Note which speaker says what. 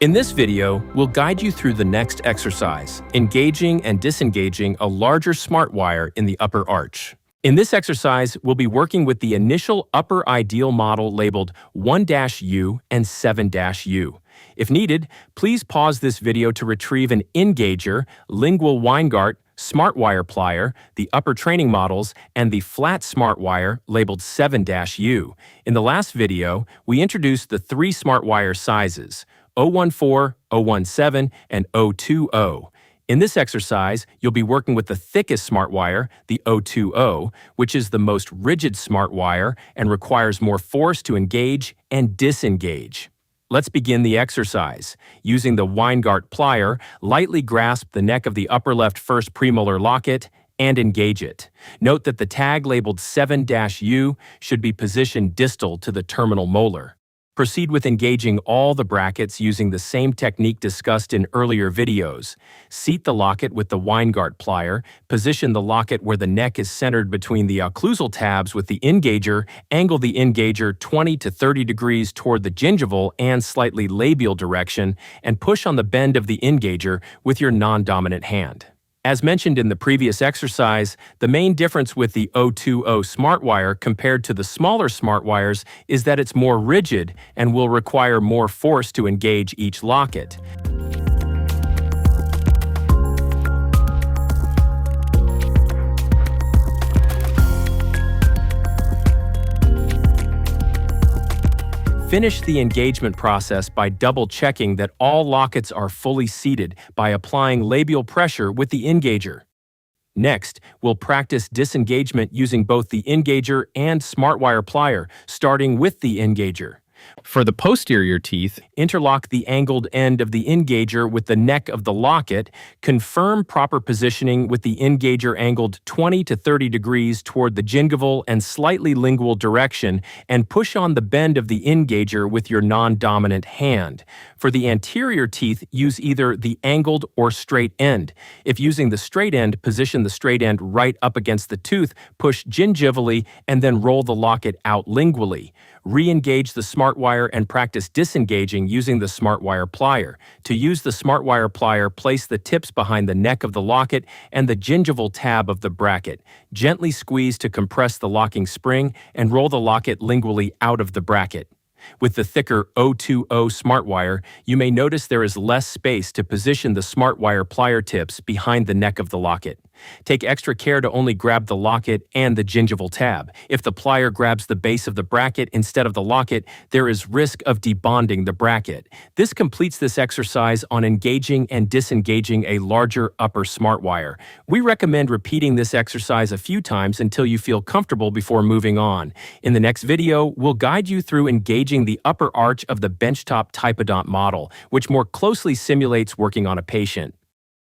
Speaker 1: In this video, we'll guide you through the next exercise, engaging and disengaging a larger Smartwire in the upper arch. In this exercise, we'll be working with the initial upper ideal model labeled 1-U and 7-U. If needed, please pause this video to retrieve an engager, lingual Weingart, Smartwire plier, the upper training models, and the flat Smartwire labeled 7-U. In the last video, we introduced the three Smartwire sizes, 014, 017, and 020. In this exercise, you'll be working with the thickest Smartwire, the 020, which is the most rigid Smartwire and requires more force to engage and disengage. Let's begin the exercise. Using the Weingart plier, lightly grasp the neck of the upper left first premolar locket and engage it. Note that the tag labeled 7-U should be positioned distal to the terminal molar. Proceed with engaging all the brackets using the same technique discussed in earlier videos. Seat the locket with the Weingart plier, position the locket where the neck is centered between the occlusal tabs with the engager, angle the engager 20 to 30 degrees toward the gingival and slightly labial direction, and push on the bend of the engager with your non-dominant hand. As mentioned in the previous exercise, the main difference with the 020 Smartwire compared to the smaller Smartwires is that it's more rigid and will require more force to engage each locket. Finish the engagement process by double-checking that all lockets are fully seated by applying labial pressure with the engager. Next, we'll practice disengagement using both the engager and Smartwire plier, starting with the engager. For the posterior teeth, interlock the angled end of the engager with the neck of the locket, confirm proper positioning with the engager angled 20 to 30 degrees toward the gingival and slightly lingual direction, and push on the bend of the engager with your non-dominant hand. For the anterior teeth, use either the angled or straight end. If using the straight end, position the straight end right up against the tooth, push gingivally, and then roll the locket out lingually. Re-engage the Smartwire and practice disengaging using the Smartwire plier. To use the Smartwire plier, place the tips behind the neck of the locket and the gingival tab of the bracket. Gently squeeze to compress the locking spring and roll the locket lingually out of the bracket. With the thicker 020 Smartwire, you may notice there is less space to position the Smartwire plier tips behind the neck of the locket. Take extra care to only grab the locket and the gingival tab. If the plier grabs the base of the bracket instead of the locket, there is risk of debonding the bracket. This completes this exercise on engaging and disengaging a larger upper Smartwire. We recommend repeating this exercise a few times until you feel comfortable before moving on. In the next video, we'll guide you through engaging the upper arch of the benchtop typodont model, which more closely simulates working on a patient.